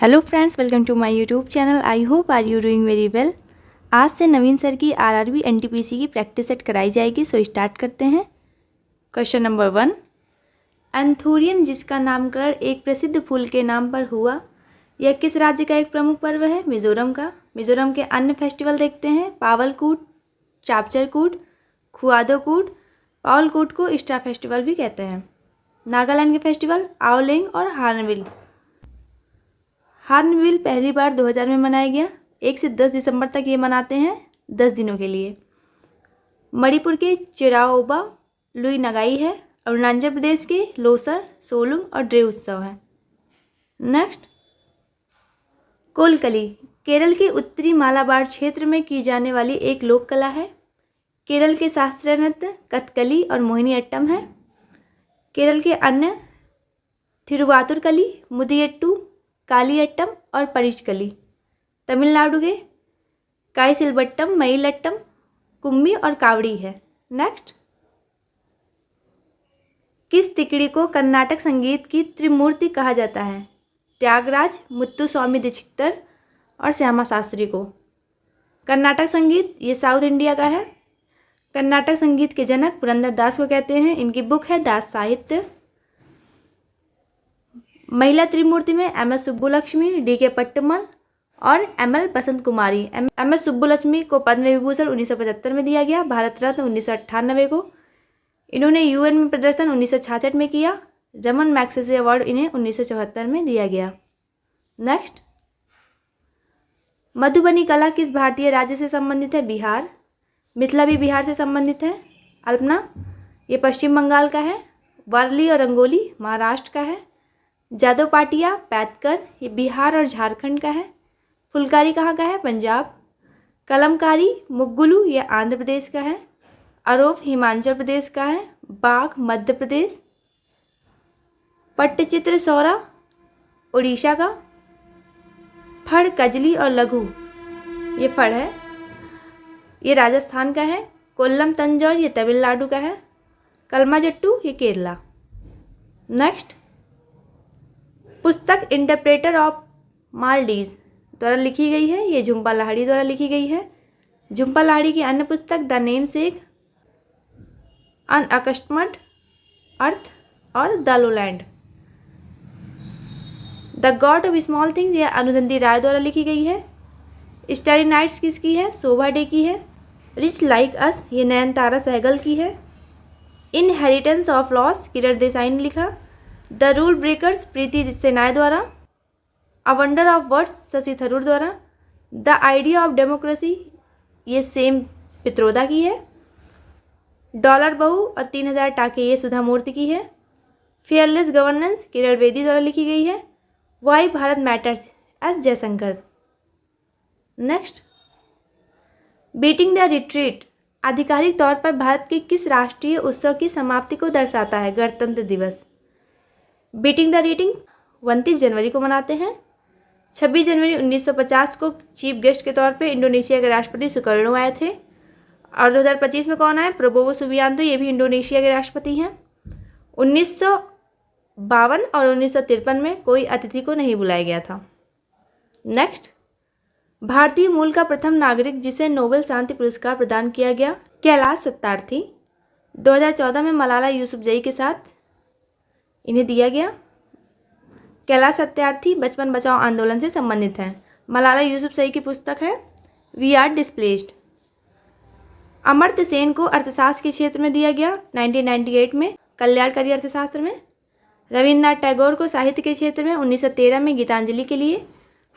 Hello friends, welcome to my YouTube channel. I hope are you doing very well. आज से Naveen sir की RRB NTPC की practice set कराई जाएगी, so start करते हैं। क्वेश्चन नंबर 1, एंथूरियम जिसका नामकरण एक प्रसिद्ध फूल के नाम पर हुआ, यह किस राज्य का एक प्रमुख पर्व है? मिजोरम का। मिजोरम के अन्य फेस्टिवल देखते हैं। पावलकूट, चापचरकूट, खुआदोकूट। पावलकूट को ईस्टर फेस्टिवल भी कहते हैं। नागालैंड के फेस्टिवल आओलिंग और हार्नबिल। हार्नबिल पहली बार 2000 में मनाया गया। 1 से 10 दिसंबर तक ये मनाते हैं, 10 दिनों के लिए। मणिपुर के चिराओबा लुई नगाई है। अरुणाचल प्रदेश के लोसर, सोलुंग और ड्रे उत्सव है। नेक्स्ट, कोलकली केरल के उत्तरी मालाबार क्षेत्र में की जाने वाली एक लोक कला है। केरल के शास्त्रीय नृत्य कथकली और मोहिनीअट्टम है। केरल के अन्य थिरुवातुरकली, मुदियट्टू, कालियट्टम और परिचकली। तमिलनाडु के काईसिलबट्टम, मयिलट्टम, कुम्मी और कावड़ी है। नेक्स्ट, किस तिकड़ी को कर्नाटक संगीत की त्रिमूर्ति कहा जाता है? त्यागराज, मुत्तुस्वामी दीक्षितर और श्यामा शास्त्री को। कर्नाटक संगीत ये साउथ इंडिया का है। कर्नाटक संगीत के जनक पुरंदर दास को कहते हैं। इनकी बुक है दास साहित्य। महिला त्रिमूर्ति में एम.एस. सुब्बुलक्ष्मी, डी.के. पट्टमल और एम.एल. बसंत कुमारी। एम.एस. सुब्बुलक्ष्मी को पद्म विभूषण 1975 में दिया गया, भारत रत्न 1998 को। इन्होंने यूएन में प्रदर्शन 1966 में किया। रमन मैग्सेसे अवार्ड इन्हें 1974 में दिया गया। नेक्स्ट, मधुबनी कला किस भारतीय राज्य से संबंधित है? बिहार। मिथिला भी बिहार से संबंधित है। अल्पना ये पश्चिम बंगाल का है। वारली और रंगोली महाराष्ट्र का है। जादव पाटिया, पैतकर ये बिहार और झारखंड का है। फुलकारी कहाँ का है? पंजाब। कलमकारी, मुग्गुलू ये आंध्र प्रदेश का है। अरोफ हिमाचल प्रदेश का है। बाघ मध्य प्रदेश। पट्टचित्र सौरा उड़ीसा का। फड़ कजली और लघु ये फड़ है, ये राजस्थान का है। कोल्लम तंजौर ये तमिलनाडु का है। कलमाजट्टू ये केरला। नेक्स्ट, पुस्तक इंटरप्रेटर ऑफ मालडीज द्वारा लिखी गई है, ये झुम्पा लाहिड़ी द्वारा लिखी गई है। झुम्पा लाहिड़ी की अन्य पुस्तक द नेमसेक, अनअकस्टम्ड अर्थ और the lowland. The God of small things यह अनुदंती राय द्वारा लिखी गई है। स्टारी नाइट्स किसकी है? शोभा डे की है। रिच लाइक अस ये नयनतारा सहगल की है। Inheritance of loss Kiran Desai ने लिखा। द रूल ब्रेकर्स प्रीति सेनाय द्वारा। A wonder of words Shashi Tharoor द्वारा। द आइडिया ऑफ डेमोक्रेसी ये सेम पित्रोदा की है। डॉलर बहू और 3000 टाके ये सुधा मूर्ति की है। फेयरलेस गवर्नेंस किरण बेदी द्वारा लिखी गई है। Why Bharat matters S Jaishankar. Next, beating the retreat आधिकारिक तौर पर भारत के किस राष्ट्रीय उत्सव की समाप्ति को दर्शाता है? गणतंत्र दिवस। बीटिंग द रीटिंग 29 जनवरी को मनाते हैं। 26 जनवरी 1950 को चीफ गेस्ट के तौर पे इंडोनेशिया के राष्ट्रपति सुकर्णो आए थे। और 2025 में कौन आए? प्रबोवो सुबियांतो, ये भी इंडोनेशिया के राष्ट्रपति हैं। 1952 और 1953 में कोई अतिथि को नहीं बुलाया गया था। नेक्स्ट, भारतीय मूल का प्रथम नागरिक जिसे नोबेल शांति पुरस्कार प्रदान किया गया? कैलाश सत्यार्थी। 2014 में मलाला यूसुफजई के साथ इन्हें दिया गया। कैलाश सत्यार्थी बचपन बचाओ आंदोलन से संबंधित हैं। मलाला यूसुफजई की पुस्तक है we are displaced. Amartya Sen को अर्थशास्त्र के क्षेत्र में दिया गया 1998 में, कल्याणकारी अर्थशास्त्र में। रविन्द्रनाथ टैगोर को साहित्य के क्षेत्र में 1913 में गीतांजलि के लिए।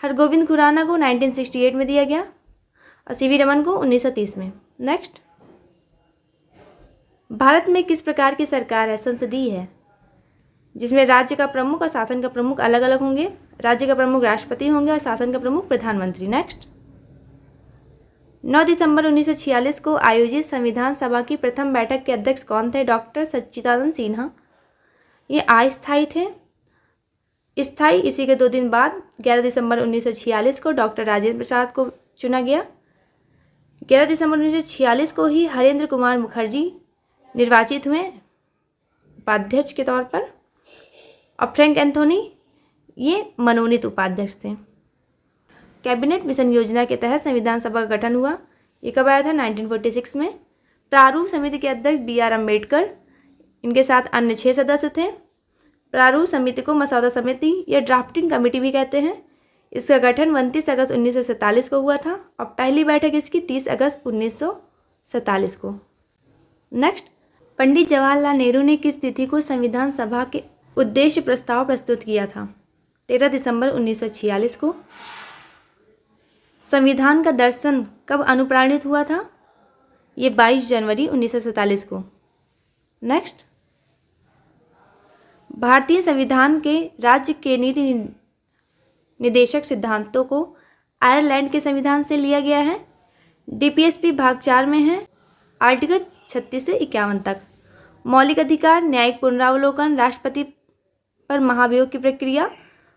हरगोविंद खुराना को 1968 में दिया गया और सी.वी. रमन को 1930 में। नेक्स्ट, भारत में किस प्रकार की सरकार है? संसदीय है, जिसमें राज्य का प्रमुख और शासन का प्रमुख अलग अलग होंगे। राज्य का प्रमुख राष्ट्रपति होंगे और शासन का प्रमुख प्रधानमंत्री। नेक्स्ट, 9 दिसंबर 1946 को आयोजित संविधान सभा की प्रथम बैठक के अध्यक्ष कौन थे? डॉक्टर सच्चिदानंद सिन्हा। ये अस्थायी थे। स्थायी इसी के 2 दिन बाद 11 दिसंबर 1946 को डॉक्टर राजेंद्र प्रसाद को चुना गया। 11 दिसंबर 1946 को ही हरेंद्र कुमार मुखर्जी निर्वाचित हुए उपाध्यक्ष के तौर पर। और फ्रैंक एंथोनी ये मनोनीत उपाध्यक्ष थे। कैबिनेट मिशन योजना के तहत संविधान सभा का गठन हुआ। ये कब आया था? 1946 में। प्रारूप समिति के अध्यक्ष BR अम्बेडकर, इनके साथ अन्य 6 सदस्य थे। प्रारूप समिति को मसौदा समिति या ड्राफ्टिंग कमेटी भी कहते हैं। इसका गठन 29 अगस्त 1947 को हुआ था और पहली बैठक इसकी 30 अगस्त 1947 को। नेक्स्ट, पंडित जवाहरलाल नेहरू ने किस तिथि को संविधान सभा के उद्देश्य प्रस्ताव प्रस्तुत किया था? 13 दिसंबर 1946 को। संविधान का दर्शन कब अनुप्राणित हुआ था? ये 22 जनवरी 1947 को। नेक्स्ट, भारतीय संविधान के राज्य के नीति निदेशक सिद्धांतों को आयरलैंड के संविधान से लिया गया है। DPSP भाग 4 में है, आर्टिकल 36 से 51 तक। मौलिक अधिकार, न्यायिक पुनरावलोकन, राष्ट्रपति पर महाभियोग की प्रक्रिया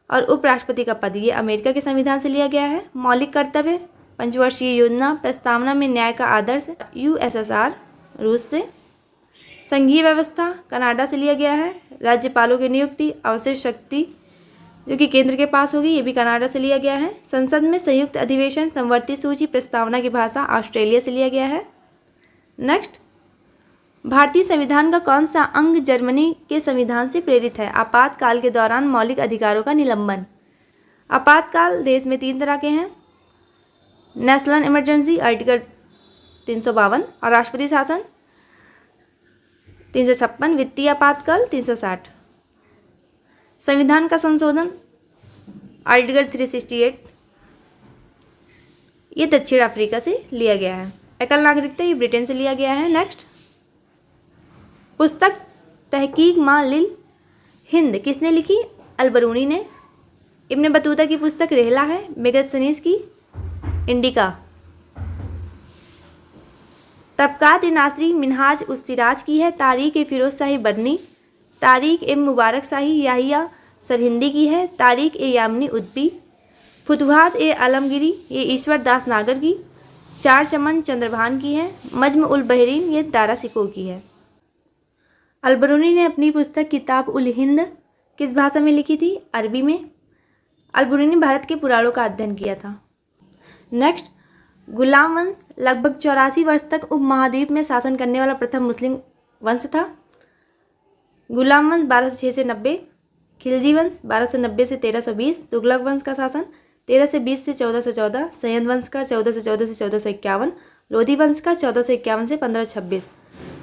और उपराष्ट्रपति का पद, ये अमेरिका के संविधान से लिया गया है। मौलिक कर्तव्य, पंचवर्षीय योजना, प्रस्तावना में न्याय का आदर्श, USSR रूस से। संघीय व्यवस्था कनाडा से लिया गया है। राज्यपालों की नियुक्ति, अवशिष्ट शक्ति जो कि केंद्र के पास होगी, ये भी कनाडा से लिया गया है। संसद में संयुक्त अधिवेशन, समवर्ती सूची, प्रस्तावना की भाषा ऑस्ट्रेलिया से लिया गया है। नेक्स्ट, भारतीय संविधान का कौन सा अंग जर्मनी के संविधान से प्रेरित है? आपातकाल के दौरान मौलिक अधिकारों का निलंबन। आपातकाल देश में 3 तरह के हैं, नेशनल इमरजेंसी आर्टिकल 352 और राष्ट्रपति शासन 356, वित्तीय आपातकाल 360। संविधान का संशोधन आर्टिकल 368, ये दक्षिण अफ्रीका से लिया गया है। एकल नागरिकता, ये ब्रिटेन से लिया गया है। नेक्स्ट, पुस्तक तहकीक मां लिल हिंद किसने लिखी? अलबरूनी ने। इब्न बतूता की पुस्तक रेहला है। मेगास्थनीज की इंडिका। तबकात ए नासरी मिनहाज उस सिराज की है। तारीख ए फिरोज शाही बरनी। तारीख ए मुबारक शाही याहिया सरहिंदी की है। तारीख ए यामनी उद्बी। फुतुहात ए आलमगिरी, ये ईश्वर दास नागर की। चार चमन चंद्रभान की है। मज्म उल बहरीन, ये दारा सिको की है। अलबरूनी ने अपनी पुस्तक किताब उल हिंद किस भाषा में लिखी थी? अरबी में। अलबरूनी भारत के पुराणों का अध्ययन किया था। नेक्स्ट, गुलाम वंश लगभग 84 वर्ष तक उपमहाद्वीप में शासन करने वाला प्रथम मुस्लिम वंश था। गुलाम वंश 1206 से 90, खिलजी वंश 1290 से 1320, तुगलक वंश का शासन 1320 से 1414, सैयद वंश का 1414 से 1451, लोधी वंश का 1451 से 1526।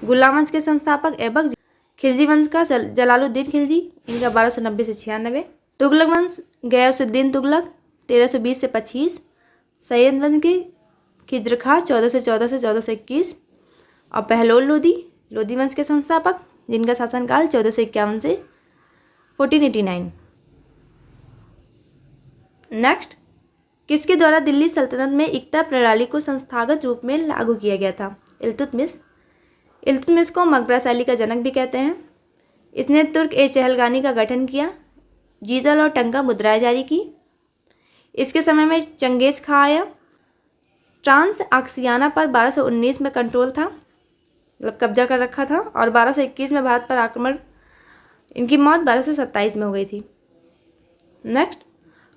गुलाम वंश के संस्थापक ऐबक, खिलजी वंश का जलालुद्दीन खिलजी, इनका 1290 से 96। तुगलक वंश गयासुद्दीन तुगलक 1320 से 25, सैयद वंश के खिज्र खां 1414 से 1421 और पहलोल लोधी, लोधी वंश के संस्थापक जिनका शासनकाल 1451 से 1489। नेक्स्ट, किसके द्वारा दिल्ली सल्तनत में इक्ता प्रणाली को संस्थागत रूप में लागू किया गया था? इल्तुतमिश। इल्तुतमिश को मकबरा शैली का जनक भी कहते हैं। इसने तुर्क ए चहलगानी का गठन किया, जीतल और टंका मुद्राएं जारी की। इसके समय में चंगेज खां आया। ट्रांस आक्सियाना पर 1219 में कंट्रोल था, मतलब कब्जा कर रखा था, और 1221 में भारत पर आक्रमण। इनकी मौत 1227 में हो गई थी। नेक्स्ट,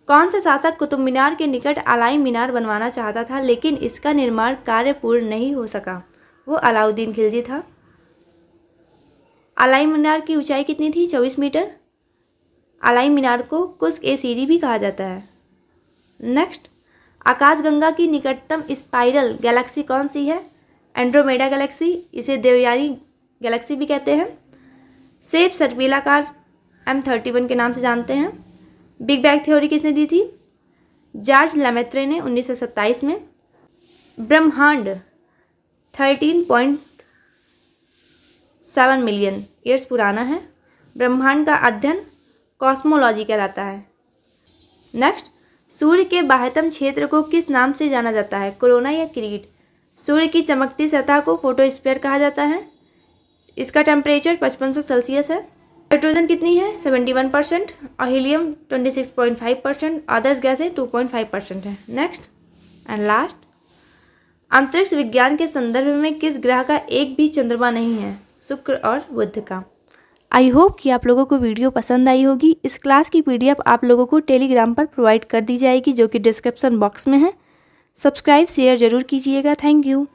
कौन सा शासक कुतुब मीनार के निकट अलाई मीनार बनवाना चाहता था लेकिन इसका निर्माण कार्य पूर्ण नहीं हो सका? वो अलाउद्दीन खिलजी था। अलाई मीनार की ऊंचाई कितनी थी? 24 मीटर। अलाई मीनार को कुस्क ए सीरी भी कहा जाता है। नेक्स्ट, आकाशगंगा की निकटतम स्पाइरल गैलेक्सी कौन सी है? एंड्रोमेडा गैलेक्सी, इसे देवयानी गैलेक्सी भी कहते हैं। सेब सर्पिलाकार M31 के नाम से जानते हैं। बिग बैंग थ्योरी किसने दी थी? जॉर्ज लेमेत्रे ने 1927 में। ब्रह्मांड 13.7 मिलियन ईयर्स पुराना है। ब्रह्मांड का अध्ययन कॉस्मोलॉजी कहलाता है। नेक्स्ट, सूर्य के बाह्यतम क्षेत्र को किस नाम से जाना जाता है? कोरोना या किरीट। सूर्य की चमकती सतह को फोटोस्फीयर कहा जाता है। इसका टेम्परेचर 5500 सेल्सियस है। हाइड्रोजन कितनी है? 71% और हीलियम 26.5%, अदर्स गैसें 2.5% है। नेक्स्ट एंड लास्ट, अंतरिक्ष विज्ञान के संदर्भ में किस ग्रह का एक भी चंद्रमा नहीं है? शुक्र और बुध का। आई होप कि आप लोगों को वीडियो पसंद आई होगी। इस क्लास की PDF आप लोगों को टेलीग्राम पर प्रोवाइड कर दी जाएगी, जो कि डिस्क्रिप्शन बॉक्स में है। सब्सक्राइब शेयर ज़रूर कीजिएगा। Thank you.